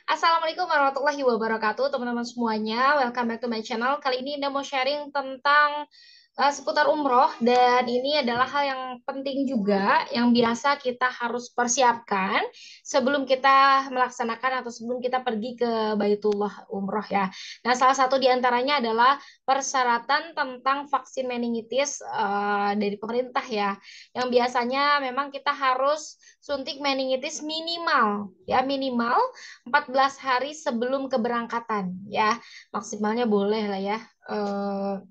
Assalamualaikum warahmatullahi wabarakatuh, teman-teman semuanya. Welcome back to my channel. Kali ini Anda mau sharing tentang seputar umroh, dan ini adalah hal yang penting juga yang biasa kita harus persiapkan sebelum kita melaksanakan atau sebelum kita pergi ke Baitullah umroh ya. Nah, salah satu di antaranya adalah persyaratan tentang vaksin meningitis dari pemerintah ya. Yang biasanya memang kita harus suntik meningitis minimal 14 hari sebelum keberangkatan ya, maksimalnya boleh lah ya, eh,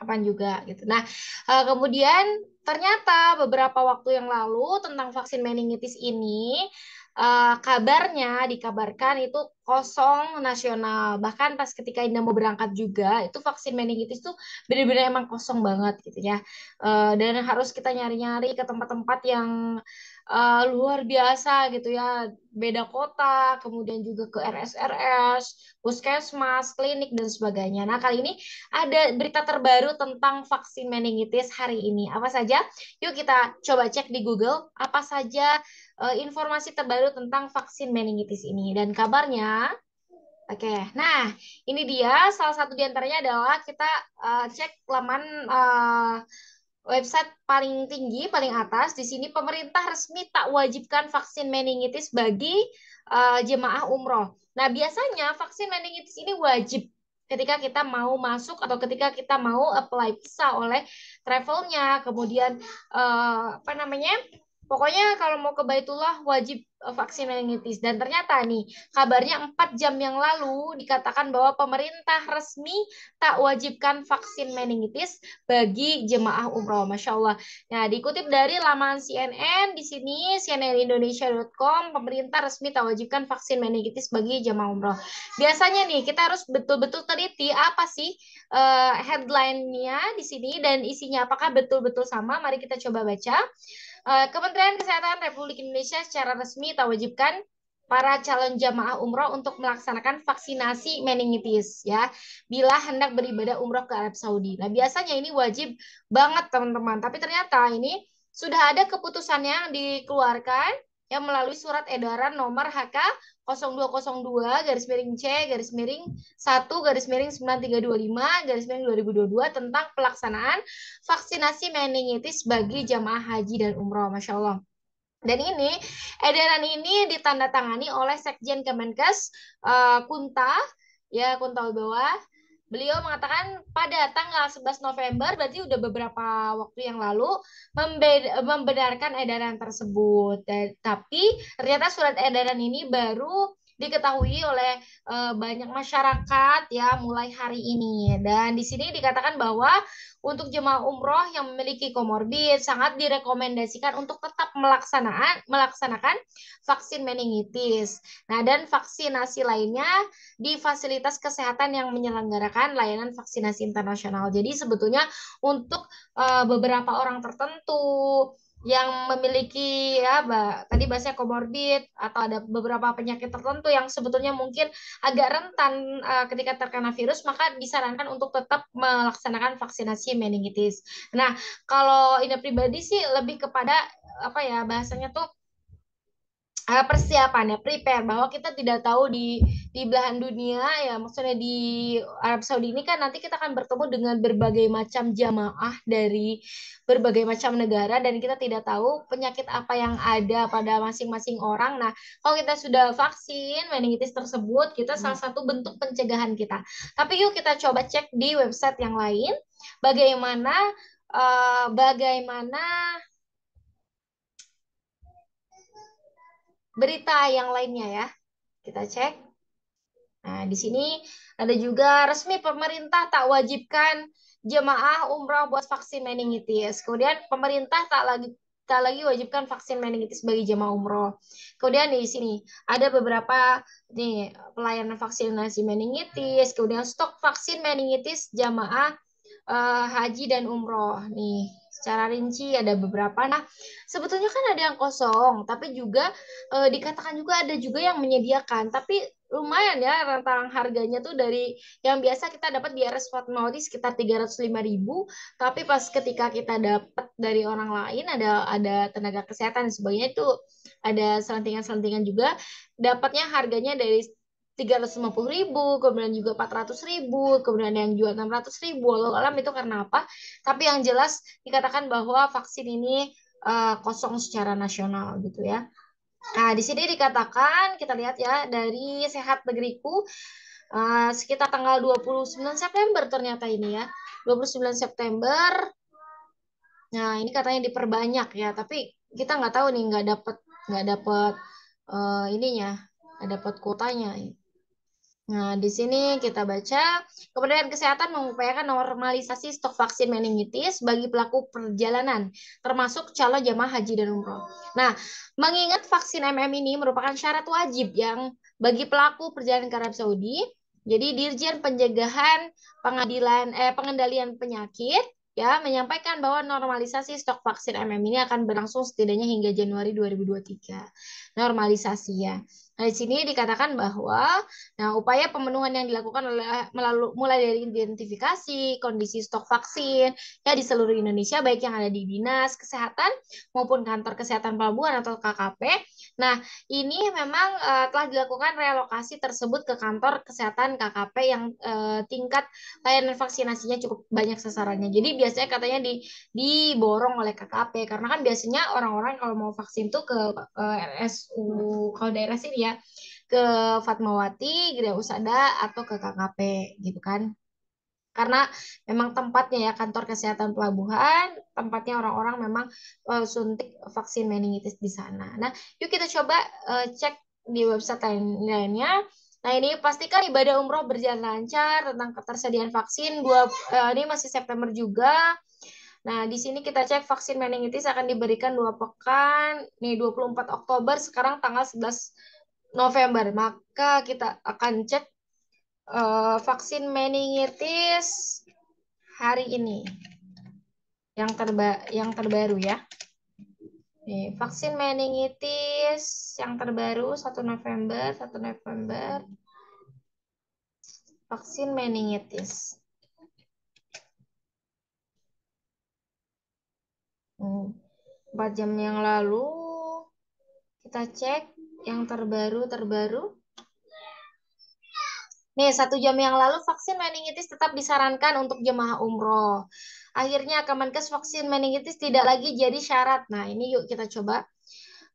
kapan juga gitu. Nah, kemudian ternyata beberapa waktu yang lalu tentang vaksin meningitis ini, kabarnya dikabarkan itu kosong nasional. Bahkan pas ketika Indah mau berangkat juga itu vaksin meningitis tuh benar-benar emang kosong banget gitu ya. Dan harus kita nyari-nyari ke tempat-tempat yang luar biasa gitu ya, beda kota, kemudian juga ke RSRS, puskesmas, klinik dan sebagainya. Nah, kali ini ada berita terbaru tentang vaksin meningitis hari ini. Apa saja? Yuk kita coba cek di Google apa saja informasi terbaru tentang vaksin meningitis ini. Dan kabarnya, oke, nah ini dia salah satu di antaranya adalah kita cek laman website paling tinggi, paling atas. Di sini pemerintah resmi tak wajibkan vaksin meningitis bagi jemaah umroh. Nah, biasanya vaksin meningitis ini wajib ketika kita mau masuk atau ketika kita mau apply visa oleh travelnya. Kemudian apa namanya? Pokoknya kalau mau ke Baitullah wajib vaksin meningitis. Dan ternyata nih, kabarnya 4 jam yang lalu dikatakan bahwa pemerintah resmi tak wajibkan vaksin meningitis bagi jemaah umroh. Masya Allah. Nah, dikutip dari laman CNN, di sini cnnindonesia.com, pemerintah resmi tak wajibkan vaksin meningitis bagi jemaah umroh. Biasanya nih, kita harus betul-betul teliti apa sih headline-nya di sini dan isinya apakah betul-betul sama. Mari kita coba baca. Kementerian Kesehatan Republik Indonesia secara resmi tak wajibkan para calon jamaah umroh untuk melaksanakan vaksinasi meningitis ya bila hendak beribadah umroh ke Arab Saudi. Nah, biasanya ini wajib banget teman-teman, tapi ternyata ini sudah ada keputusan yang dikeluarkan yang melalui surat edaran nomor HK 0202 garis miring C garis miring 1 garis miring 9325 garis miring 2022 tentang pelaksanaan vaksinasi meningitis bagi jamaah haji dan umroh. Masya Allah. Dan ini, edaran ini ditandatangani oleh Sekjen Kemenkes Kunta, ya Kunta Wibawa. Beliau mengatakan pada tanggal 11 November, berarti udah beberapa waktu yang lalu, membenarkan edaran tersebut. Tapi ternyata surat edaran ini baru diketahui oleh banyak masyarakat ya mulai hari ini. Dan di sini dikatakan bahwa untuk jemaah umroh yang memiliki komorbid sangat direkomendasikan untuk tetap melaksanakan vaksin meningitis. Nah, dan vaksinasi lainnya di fasilitas kesehatan yang menyelenggarakan layanan vaksinasi internasional. Jadi sebetulnya untuk beberapa orang tertentu yang memiliki ya tadi bahasanya komorbid atau ada beberapa penyakit tertentu yang sebetulnya mungkin agak rentan ketika terkena virus, maka disarankan untuk tetap melaksanakan vaksinasi meningitis. Nah, kalau ini pribadi sih lebih kepada apa ya bahasanya tuh persiapan ya, prepare bahwa kita tidak tahu di belahan dunia ya, maksudnya di Arab Saudi ini kan nanti kita akan bertemu dengan berbagai macam jamaah dari berbagai macam negara dan kita tidak tahu penyakit apa yang ada pada masing-masing orang. Nah, kalau kita sudah vaksin meningitis tersebut, kita salah satu bentuk pencegahan kita. Tapi yuk kita coba cek di website yang lain bagaimana bagaimana berita yang lainnya ya. Kita cek. Nah, di sini ada juga resmi pemerintah tak wajibkan jemaah umroh buat vaksin meningitis. Kemudian pemerintah tak lagi wajibkan vaksin meningitis bagi jemaah umroh. Kemudian di sini ada beberapa nih pelayanan vaksinasi meningitis, kemudian stok vaksin meningitis jemaah haji dan umroh. Nih, secara rinci ada beberapa. Nah, sebetulnya kan ada yang kosong, tapi juga dikatakan juga ada juga yang menyediakan. Tapi lumayan ya rentang harganya tuh dari yang biasa kita dapat di RS Fatmawati sekitar 305.000, tapi pas ketika kita dapat dari orang lain ada tenaga kesehatan dan sebagainya itu ada selentingan-selentingan juga. Dapatnya harganya dari 350.000, kemudian juga 400.000, kemudian yang jual 600.000. Walau alam itu karena apa? Tapi yang jelas dikatakan bahwa vaksin ini kosong secara nasional gitu ya. Nah, di sini dikatakan, kita lihat ya, dari Sehat Negeriku, sekitar tanggal 29 September ternyata ini ya. 29 September, nah ini katanya diperbanyak ya, tapi kita nggak tahu nih, nggak dapat ininya, nggak dapat kuotanya. Nah, di sini kita baca, Kementerian Kesehatan mengupayakan normalisasi stok vaksin meningitis bagi pelaku perjalanan, termasuk calon jemaah haji dan umroh. Nah, mengingat vaksin MM ini merupakan syarat wajib yang bagi pelaku perjalanan ke Arab Saudi, jadi Dirjen Pencegahan Pengendalian Penyakit ya menyampaikan bahwa normalisasi stok vaksin MM ini akan berlangsung setidaknya hingga Januari 2023. Normalisasi ya. Nah, di sini dikatakan bahwa upaya pemenuhan yang dilakukan mulai dari identifikasi kondisi stok vaksin ya di seluruh Indonesia, baik yang ada di Dinas Kesehatan maupun Kantor Kesehatan Pelabuhan atau KKP. Nah, ini memang telah dilakukan relokasi tersebut ke Kantor Kesehatan KKP yang tingkat layanan vaksinasinya cukup banyak sasarannya. Jadi biasanya katanya diborong oleh KKP karena kan biasanya orang-orang kalau mau vaksin tuh ke RSU kalau daerah sini ya ke Fatmawati, Gria Usada, atau ke KKP gitu kan. Karena memang tempatnya ya kantor kesehatan pelabuhan, tempatnya orang-orang memang suntik vaksin meningitis di sana. Nah, yuk kita coba cek di website lainnya. Nah, ini pastikan ibadah umroh berjalan lancar tentang ketersediaan vaksin. Ini masih September juga. Nah, di sini kita cek vaksin meningitis akan diberikan 2 pekan, nih 24 Oktober, sekarang tanggal 11 November. Maka kita akan cek vaksin meningitis hari ini yang terbaru ya. Nih, vaksin meningitis yang terbaru 1 November. Vaksin meningitis. 4 jam yang lalu kita cek yang terbaru. Nih, 1 jam yang lalu vaksin meningitis tetap disarankan untuk jemaah umroh. Akhirnya Kemenkes vaksin meningitis tidak lagi jadi syarat. Nah, ini yuk kita coba.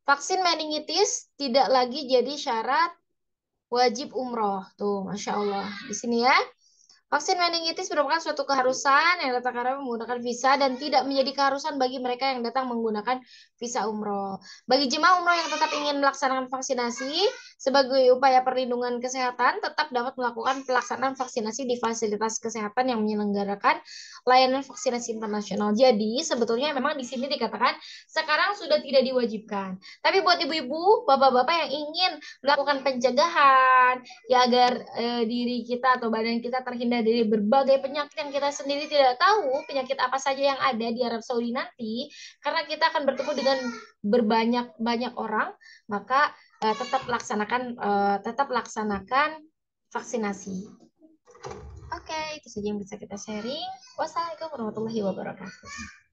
Vaksin meningitis tidak lagi jadi syarat wajib umroh. Tuh, Masya Allah. Di sini ya. Vaksin meningitis merupakan suatu keharusan yang datang karena menggunakan visa dan tidak menjadi keharusan bagi mereka yang datang menggunakan visa umroh. Bagi jemaah umroh yang tetap ingin melaksanakan vaksinasi sebagai upaya perlindungan kesehatan, tetap dapat melakukan pelaksanaan vaksinasi di fasilitas kesehatan yang menyelenggarakan layanan vaksinasi internasional. Jadi sebetulnya memang di sini dikatakan sekarang sudah tidak diwajibkan. Tapi buat ibu-ibu, bapak-bapak yang ingin melakukan pencegahan, ya agar diri kita atau badan kita terhindar dari berbagai penyakit yang kita sendiri tidak tahu penyakit apa saja yang ada di Arab Saudi nanti, karena kita akan bertemu dengan berbanyak orang, maka tetap laksanakan vaksinasi. Oke, itu saja yang bisa kita sharing. Wassalamualaikum warahmatullahi wabarakatuh.